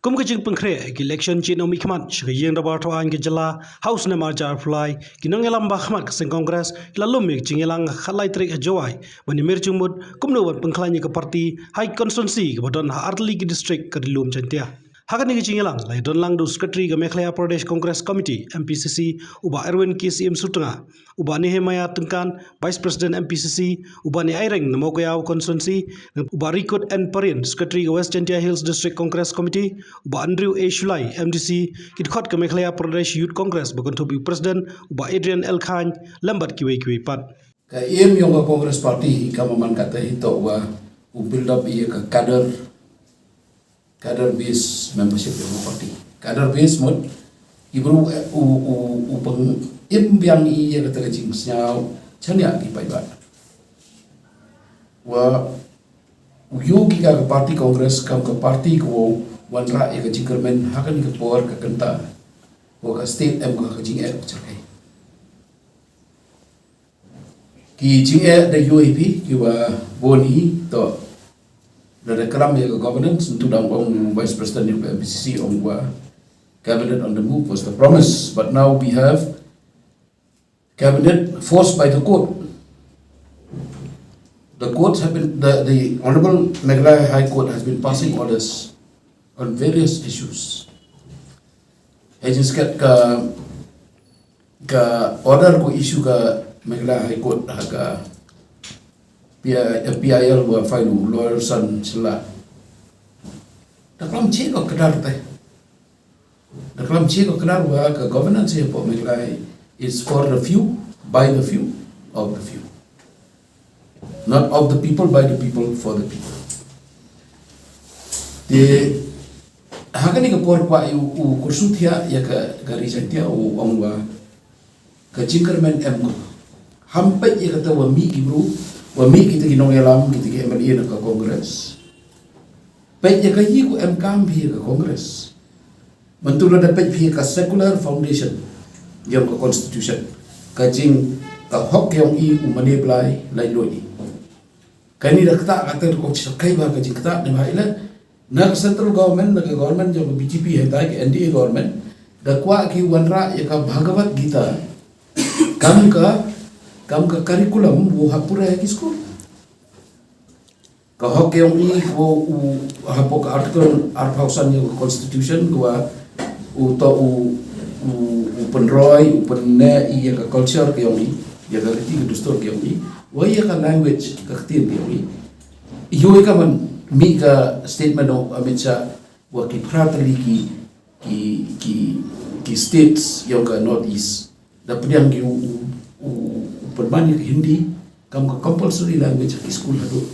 Kum kajing pengkre ki election chin omi khmat shigiyeng da bar thwan ki jala house ne marjar fly ki nongïalam ba khmat sing congress la lum mi jingelang khalai trik Jowai bani mir jingmut kum no ban pynkhlaiñ ka party high constituency ki bodon artli ki district ka Ri Lum Jaiñtia hagan ni jingelang lai don lang do secretary ga Meghalaya Pradesh Congress Committee MPCC uba Erwin KCM Sutanga uba ni Hemaya Tungkan Vice President MPCC uba ni Aireng Namogoyaw constituency uba Rikut N Parin Secretary ga West Jaiñtia Hills District Congress Committee uba Andrew A Shulai MDC kidkhot ka Meghalaya Pradesh Youth Congress bagon tobi President uba Adrian L Khañ lambat kiwe pat ka em yung Congress Party ka maman kata ito wa build up iya ka kader base membership yung party kader base mod ibru u peng imbiang iya kata kajing syaw chanya ki paibat wa yogi ka party congress kam ka party ko wanra iya ka jingkermen hakan ka power ka kenta wa ka state em ka kajing chakai ki jing the UAP ki wa boni to the kalam ya governance untuk dang vice president of MPCC on cabinet on the move was the promise, but now we have cabinet forced by the court. The courts have been the Honorable Meghalaya High Court has been passing orders on various issues. Agency ka order ko issue ka Meghalaya High Court ka PIL wa file lawyer san sila. Daklam che ko kadar tay. Daklam che ko kadar wa ka governance po Meghalaya is for the few, by the few, of the few. Not of the people, by the people, for the people. De hakani ka por kwa u kursutia ya ka Ri Jaiñtia u ongwa ka jingkermen em hampet ya kata wa mi ibru wami kita ki nongïalam kita ki MLA na ka Congress pet ya kayi ko MKM bi ka Congress mantulo da pet bi ka secular foundation yang ka constitution ka jing ka hok yang i umane blai lai loi kani da kata kata ko sakai ba ka jing kata ne mai la na central government na government jo BJP hai ta ki NDA government da kwa ki wanra ya ka Bhagavad Gita kam ka curriculum wo hapura hai kisko ka hok yang i wo hapok article 8000 yang constitution wa penroy penne i ka culture ke yang i ya ka riti dustur ke yang i wa ya ka language ka khtin ke yang i yo ka man mi ka statement of Amit Shah wa ki pratali ki states yang ka north east da pediang ki perbanyak Hindi, kamu compulsory language di sekolah tu.